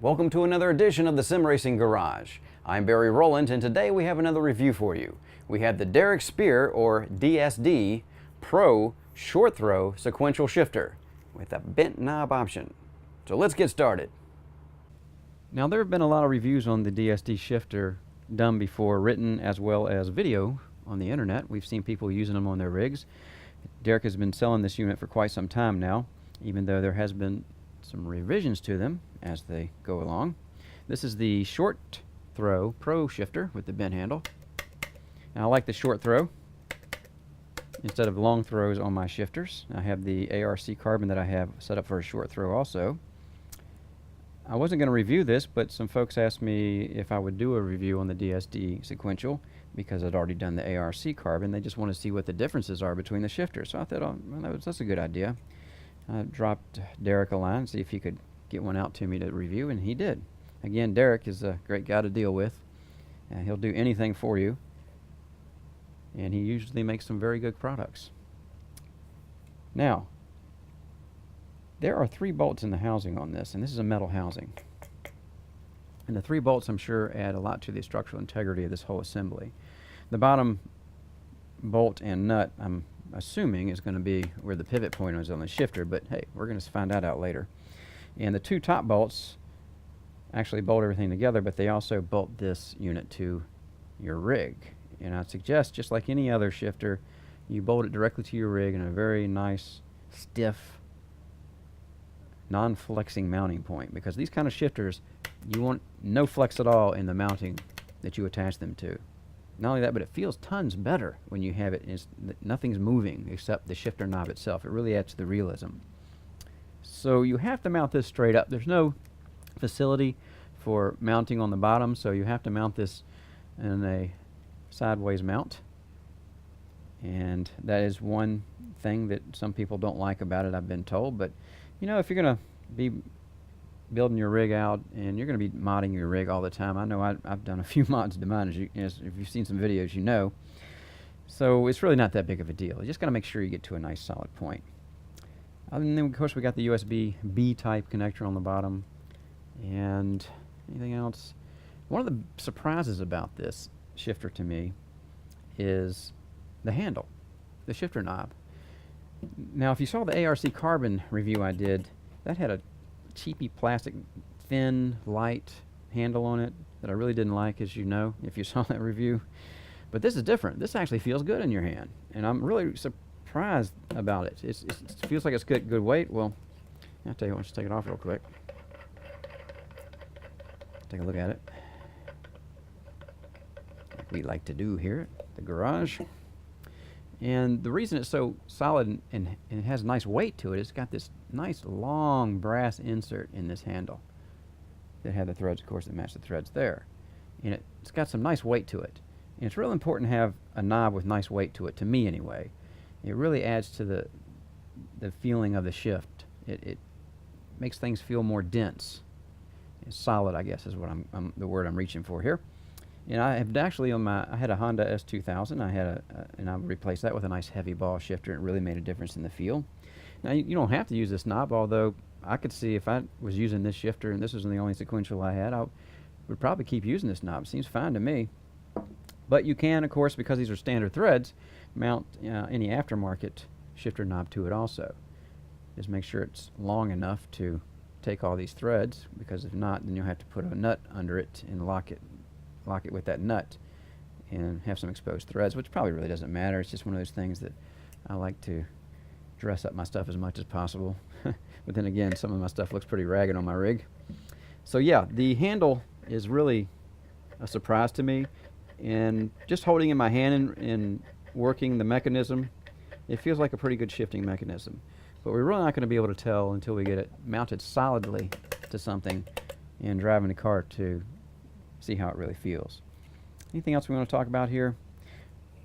Welcome to another edition of the Sim Racing Garage. I'm Barry Rowland, and today we have another review for you. We have the Derek Spear, or DSD, Pro Short Throw Sequential Shifter with a bent knob option. So let's get started. Now, there have been a lot of reviews on the DSD shifter done before, written as well as video on the internet. We've seen people using them on their rigs. Derek has been selling this unit for quite some time now, even though there has been some revisions to them as they go along. This is the Short Throw Pro Shifter with the bent handle. Now, I like the short throw instead of long throws on my shifters. I have the ARC carbon that I have set up for a short throw also. I wasn't going to review this, but some folks asked me if I would do a review on the DSD Sequential because I'd already done the ARC carbon. They just want to see what the differences are between the shifters. So I thought, oh, well, that's a good idea. I dropped Derek a line, see if he could get one out to me to review, and he did. Again, Derek is a great guy to deal with. He'll do anything for you, and he usually makes some very good products. Now, there are 3 bolts in the housing on this, and this is a metal housing. And the 3 bolts, I'm sure, add a lot to the structural integrity of this whole assembly. The bottom bolt and nut, I'm assuming, is going to be where the pivot point is on the shifter, but hey, we're going to find that out later. And the 2 top bolts actually bolt everything together, but they also bolt this unit to your rig. And I suggest, just like any other shifter, you bolt it directly to your rig in a very nice, stiff, non-flexing mounting point, because these kind of shifters, you want no flex at all in the mounting that you attach them to. Not only that, but it feels tons better when you have it. Nothing's moving except the shifter knob itself. It really adds to the realism. So you have to mount this straight up. There's no facility for mounting on the bottom, so you have to mount this in a sideways mount. And that is one thing that some people don't like about it, I've been told. But you know, if you're going to be building your rig out and you're going to be modding your rig all the time, I know I've done a few mods to mine, as if you've seen some videos, you know. So it's really not that big of a deal. You just got to make sure you get to a nice solid point. And then, of course, we got the USB B type connector on the bottom. And anything else? One of the surprises about this shifter to me is the handle, the shifter knob. Now, if you saw the ARC carbon review I did, that had a cheapy plastic, thin, light handle on it that I really didn't like, as you know, if you saw that review. But this is different. This actually feels good in your hand, and I'm really surprised about it. It feels like it's good weight. Well, I'll tell you what, let's take it off real quick. Take a look at it, like we like to do here at the garage. And the reason it's so solid and it has nice weight to it, it's got this nice long brass insert in this handle that have the threads, of course, that match the threads there. And it's got some nice weight to it. And it's real important to have a knob with nice weight to it, to me anyway. It really adds to the feeling of the shift. It makes things feel more dense. It's solid, I guess, is what the word I'm reaching for here. And I have actually I had a Honda S2000. And I replaced that with a nice heavy ball shifter. It really made a difference in the feel. Now, you don't have to use this knob, although I could see if I was using this shifter and this was the only sequential I had, I would probably keep using this knob. It seems fine to me. But you can, of course, because these are standard threads, mount any aftermarket shifter knob to it also. Just make sure it's long enough to take all these threads, because if not, then you'll have to put a nut under it and lock it with that nut and have some exposed threads, which probably really doesn't matter. It's just one of those things that I like to dress up my stuff as much as possible. But then again, some of my stuff looks pretty ragged on my rig. So yeah, the handle is really a surprise to me, and just holding in my hand and working the mechanism, it feels like a pretty good shifting mechanism. But we're really not going to be able to tell until we get it mounted solidly to something and driving the car to see how it really feels. Anything else we want to talk about here?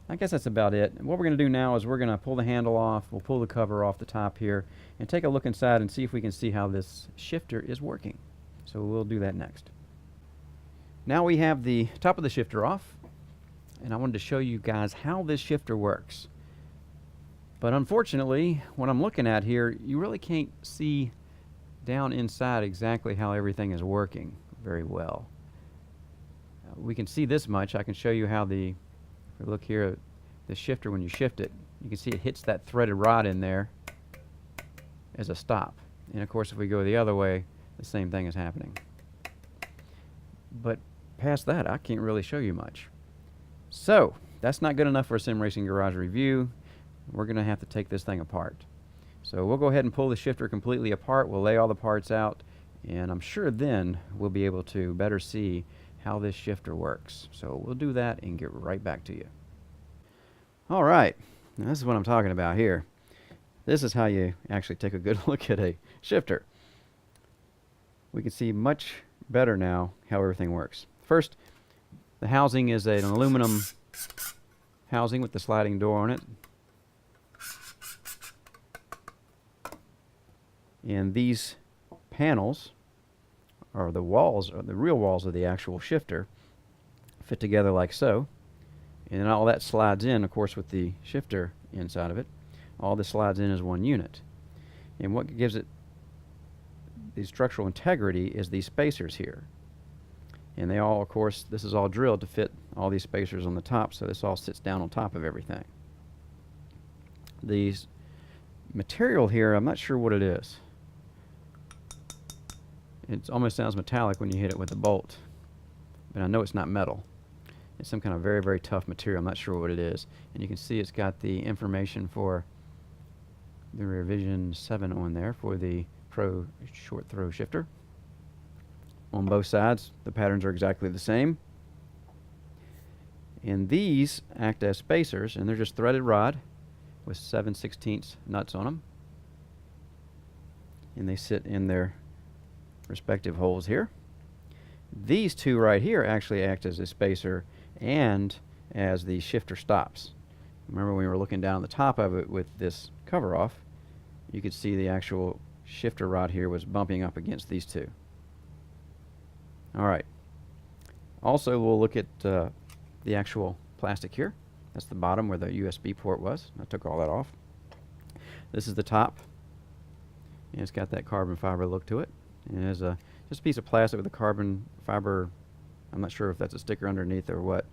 I guess that's about it. What we're going to do now is we're going to pull the handle off, we'll pull the cover off the top here, and take a look inside and see if we can see how this shifter is working. So we'll do that next. Now we have the top of the shifter off, and I wanted to show you guys how this shifter works. But unfortunately, what I'm looking at here, you really can't see down inside exactly how everything is working very well. We can see this much. I can show you how if we look here, the shifter, when you shift it, you can see it hits that threaded rod in there as a stop. And of course, if we go the other way, the same thing is happening. But past that, I can't really show you much. So that's not good enough for a Sim Racing Garage review. We're going to have to take this thing apart. So we'll go ahead and pull the shifter completely apart. We'll lay all the parts out, and I'm sure then we'll be able to better see how this shifter works. So we'll do that and get right back to you. All right, now this is what I'm talking about here. This is how you actually take a good look at a shifter. We can see much better now how everything works. First, the housing is an aluminum housing with the sliding door on it. And these panels are the walls, or the real walls of the actual shifter, fit together like so. And then all that slides in, of course, with the shifter inside of it. All this slides in as one unit. And what gives it the structural integrity is these spacers here. And they all, of course, this is all drilled to fit all these spacers on the top, so this all sits down on top of everything. These material here, I'm not sure what it is. It almost sounds metallic when you hit it with a bolt, but I know it's not metal. It's some kind of very, very tough material. I'm not sure what it is. And you can see it's got the information for the revision 7 on there for the Pro short throw shifter. On both sides, the patterns are exactly the same. And these act as spacers, and they're just threaded rod with 7/16 nuts on them. And they sit in their respective holes here. These two right here actually act as a spacer and as the shifter stops. Remember when we were looking down the top of it with this cover off, you could see the actual shifter rod here was bumping up against these two. Alright. Also, we'll look at the actual plastic here. That's the bottom where the USB port was. I took all that off. This is the top. And it's got that carbon fiber look to it. And it has just a piece of plastic with a carbon fiber. I'm not sure if that's a sticker underneath or what.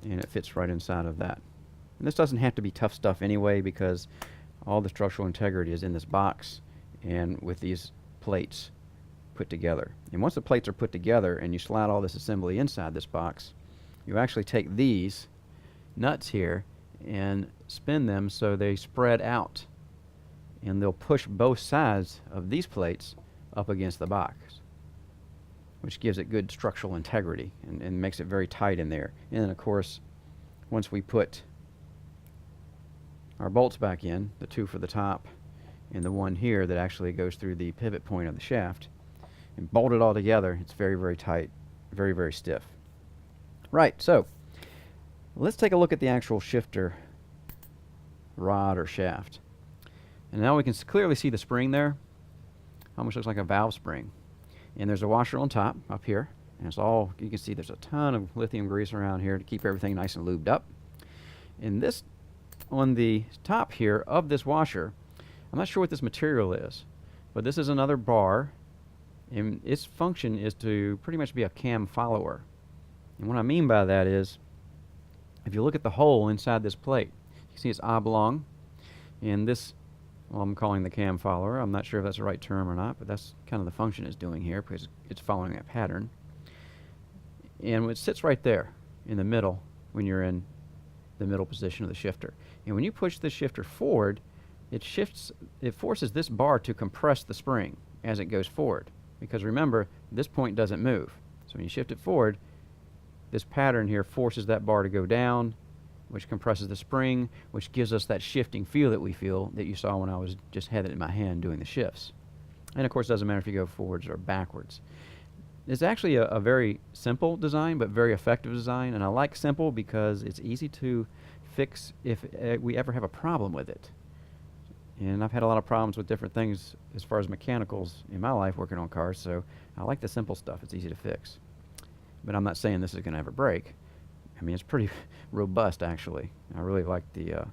And it fits right inside of that. And this doesn't have to be tough stuff anyway, because all the structural integrity is in this box and with these plates put together. And once the plates are put together and you slide all this assembly inside this box, you actually take these nuts here and spin them so they spread out. And they'll push both sides of these plates up against the box, which gives it good structural integrity and makes it very tight in there. And then, of course, once we put our bolts back in, the two for the top and the one here that actually goes through the pivot point of the shaft, and bolt it all together, it's very, very tight, very, very stiff. Right, so let's take a look at the actual shifter rod or shaft. And now we can clearly see the spring there. Almost looks like a valve spring. And there's a washer on top up here. And it's all, you can see there's a ton of lithium grease around here to keep everything nice and lubed up. And this, on the top here of this washer, I'm not sure what this material is, but this is another bar. And its function is to pretty much be a cam follower. And what I mean by that is, if you look at the hole inside this plate, you can see it's oblong. And this, well, I'm calling the cam follower. I'm not sure if that's the right term or not, but that's kind of the function it's doing here, because it's following a pattern. And it sits right there in the middle when you're in the middle position of the shifter. And when you push the shifter forward, it forces this bar to compress the spring as it goes forward. Because remember, this point doesn't move. So when you shift it forward, this pattern here forces that bar to go down, which compresses the spring, which gives us that shifting feel that we feel that you saw when I was just had it in my hand doing the shifts. And of course, it doesn't matter if you go forwards or backwards. It's actually a very simple design, but very effective design. And I like simple because it's easy to fix if we ever have a problem with it. And I've had a lot of problems with different things as far as mechanicals in my life working on cars, so I like the simple stuff. It's easy to fix. But I'm not saying this is going to ever break. I mean, it's pretty robust, actually. I really like the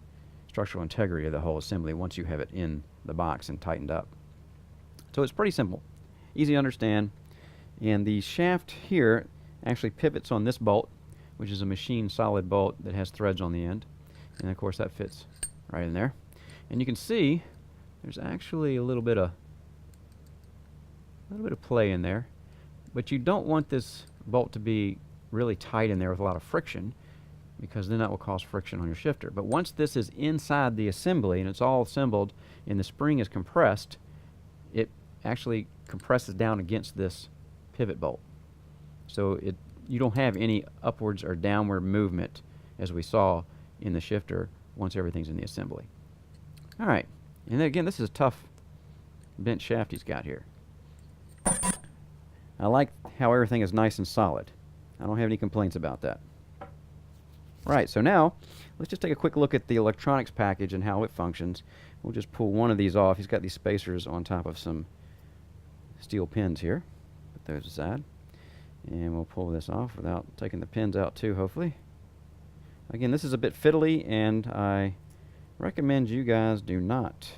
structural integrity of the whole assembly once you have it in the box and tightened up. So it's pretty simple, easy to understand. And the shaft here actually pivots on this bolt, which is a machined solid bolt that has threads on the end. And of course that fits right in there. And you can see there's actually a little bit of play in there. But you don't want this bolt to be really tight in there with a lot of friction, because then that will cause friction on your shifter. But once this is inside the assembly and it's all assembled and the spring is compressed, it actually compresses down against this pivot bolt. So you don't have any upwards or downward movement as we saw in the shifter once everything's in the assembly. All right, and then again, this is a tough bent shaft he's got here. I like how everything is nice and solid. I don't have any complaints about that. Right, so now let's just take a quick look at the electronics package and how it functions. We'll just pull one of these off. He's got these spacers on top of some steel pins here. Put those aside. And we'll pull this off without taking the pins out too, hopefully. Again, this is a bit fiddly, and I recommend you guys do not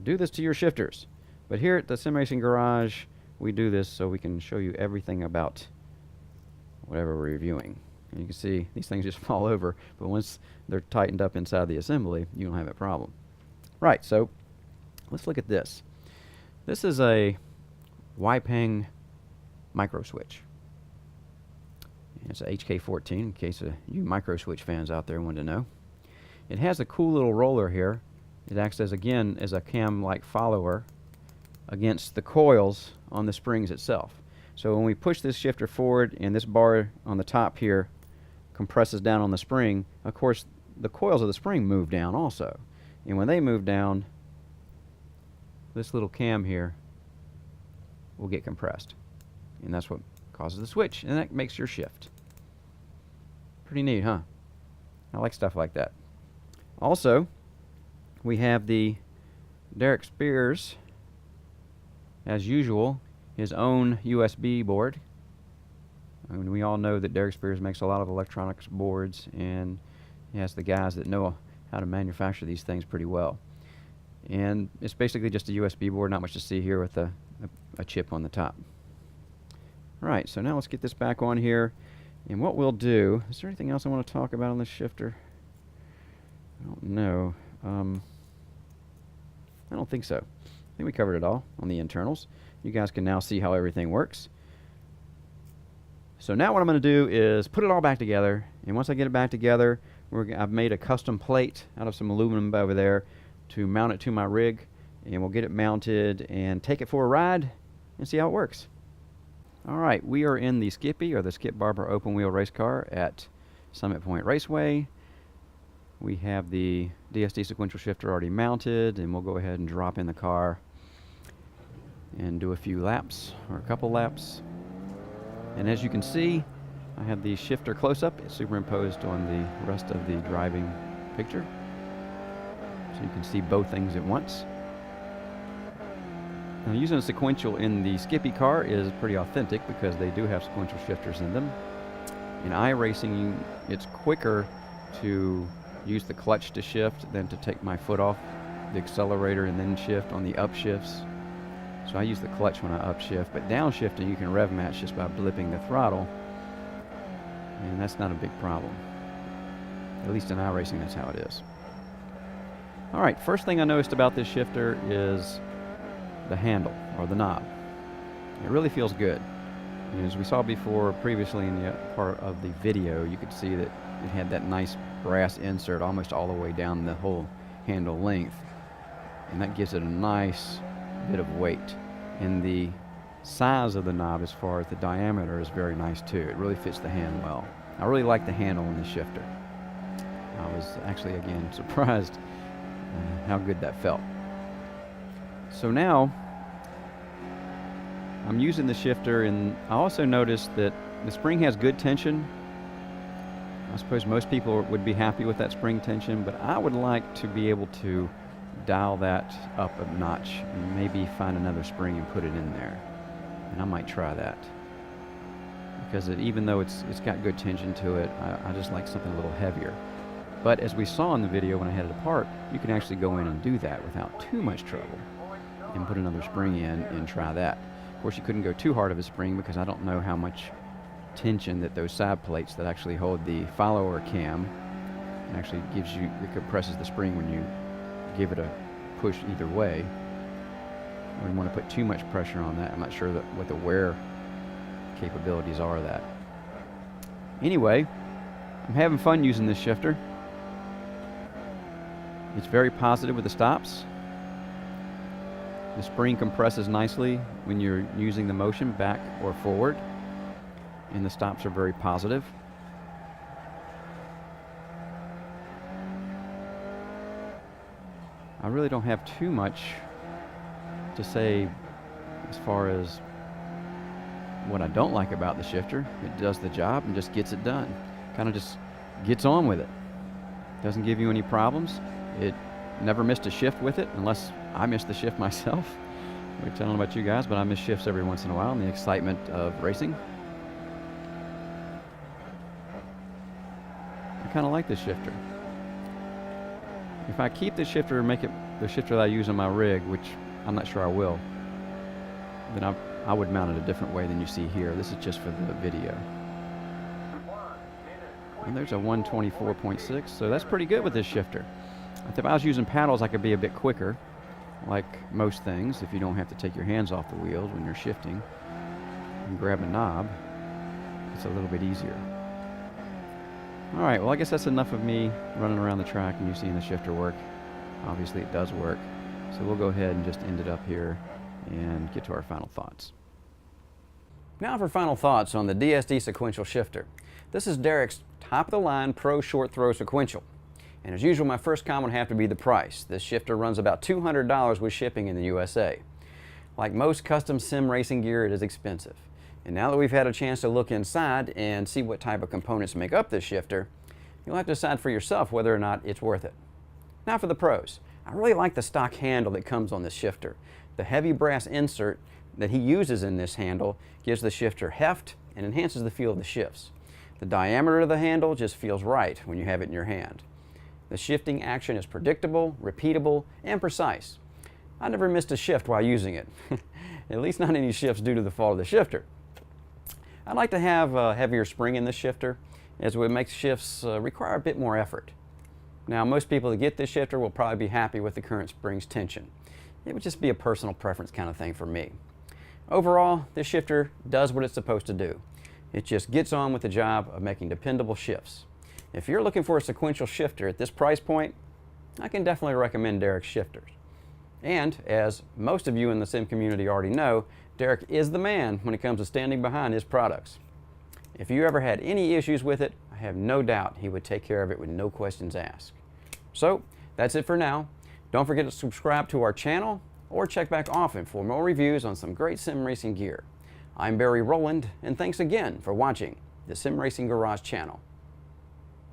do this to your shifters. But here at the Sim Racing Garage, we do this so we can show you everything about whatever we're reviewing. And you can see these things just fall over, but once they're tightened up inside the assembly, you don't have that problem. Right, so let's look at this. This is a Weipeng micro switch. It's a HK14, in case you micro switch fans out there want to know. It has a cool little roller here. It acts as, again, as a cam-like follower against the coils on the springs itself. So when we push this shifter forward and this bar on the top here compresses down on the spring, of course the coils of the spring move down also. And when they move down, this little cam here will get compressed. And that's what causes the switch, and that makes your shift. Pretty neat, huh? I like stuff like that. Also, we have the Derek Spears, as usual, his own USB board. I mean, we all know that Derek Spears makes a lot of electronics boards, and he has the guys that know how to manufacture these things pretty well. And it's basically just a USB board, not much to see here, with a chip on the top. Right, so now let's get this back on here. And what we'll do, is there anything else I want to talk about on this shifter? I don't know. I don't think so. I think we covered it all on the internals. You guys can now see how everything works. So now what I'm going to do is put it all back together. And once I get it back together, I've made a custom plate out of some aluminum over there to mount it to my rig. And we'll get it mounted and take it for a ride and see how it works. Alright, we are in the Skippy, or the Skip Barber open wheel race car at Summit Point Raceway. We have the DSD sequential shifter already mounted, and we'll go ahead and drop in the car and do a few laps, or a couple laps. And as you can see, I have the shifter close-up superimposed on the rest of the driving picture, so you can see both things at once. Now, using a sequential in the Skippy car is pretty authentic because they do have sequential shifters in them. In iRacing, it's quicker to use the clutch to shift than to take my foot off the accelerator and then shift on the upshifts. So I use the clutch when I upshift, but downshifting you can rev match just by blipping the throttle, and that's not a big problem. At least in iRacing, that's how it is. Alright, first thing I noticed about this shifter is the handle, or the knob. It really feels good. And as we saw before previously in the part of the video, you could see that it had that nice brass insert almost all the way down the whole handle length, and that gives it a nice bit of weight. And the size of the knob as far as the diameter is very nice too. It really fits the hand well. I really like the handle in the shifter. I was actually again surprised how good that felt. So now I'm using the shifter, and I also noticed that the spring has good tension. I suppose most people would be happy with that spring tension, but I would like to be able to dial that up a notch and maybe find another spring and put it in there. And I might try that, because even though it's got good tension to it, I just like something a little heavier. But as we saw in the video when I had it apart, you can actually go in and do that without too much trouble. and put another spring in and try that. Of course, you couldn't go too hard of a spring because I don't know how much tension that those side plates that actually hold the follower cam and actually gives you, it compresses the spring when you give it a push either way. You wouldn't want to put too much pressure on that. I'm not sure what the wear capabilities are of that. Anyway, I'm having fun using this shifter. It's very positive with the stops. The spring compresses nicely when you're using the motion back or forward, and the stops are very positive. I really don't have too much to say as far as what I don't like about the shifter. It does the job and just gets it done. Kind of just gets on with it. Doesn't give you any problems. It never missed a shift with it, unless I missed the shift myself. I don't know about you guys, but I miss shifts every once in a while in the excitement of racing. I kind of like this shifter. If I keep this shifter and make it the shifter that I use on my rig, which I'm not sure I will, then I would mount it a different way than you see here. This is just for the video. And there's a 124.6, so that's pretty good with this shifter. If I was using paddles, I could be a bit quicker, like most things. If you don't have to take your hands off the wheels when you're shifting and grab a knob, it's a little bit easier. All right, well, I guess that's enough of me running around the track and you seeing the shifter work. Obviously, it does work. So we'll go ahead and just end it up here and get to our final thoughts. Now for final thoughts on the DSD Sequential shifter. This is Derek's top-of-the-line Pro Short Throw Sequential. And as usual, my first comment would have to be the price. This shifter runs about $200 with shipping in the USA. Like most custom sim racing gear, it is expensive. And now that we've had a chance to look inside and see what type of components make up this shifter, you'll have to decide for yourself whether or not it's worth it. Now for the pros. I really like the stock handle that comes on this shifter. The heavy brass insert that he uses in this handle gives the shifter heft and enhances the feel of the shifts. The diameter of the handle just feels right when you have it in your hand. The shifting action is predictable, repeatable, and precise. I never missed a shift while using it. At least not any shifts due to the fault of the shifter. I'd like to have a heavier spring in this shifter, as it would make shifts require a bit more effort. Now, most people that get this shifter will probably be happy with the current spring's tension. It would just be a personal preference kind of thing for me. Overall, this shifter does what it's supposed to do. It just gets on with the job of making dependable shifts. If you're looking for a sequential shifter at this price point, I can definitely recommend Derek's shifters. And as most of you in the sim community already know, Derek is the man when it comes to standing behind his products. If you ever had any issues with it, I have no doubt he would take care of it with no questions asked. So that's it for now. Don't forget to subscribe to our channel or check back often for more reviews on some great sim racing gear. I'm Barry Rowland, and thanks again for watching the Sim Racing Garage channel.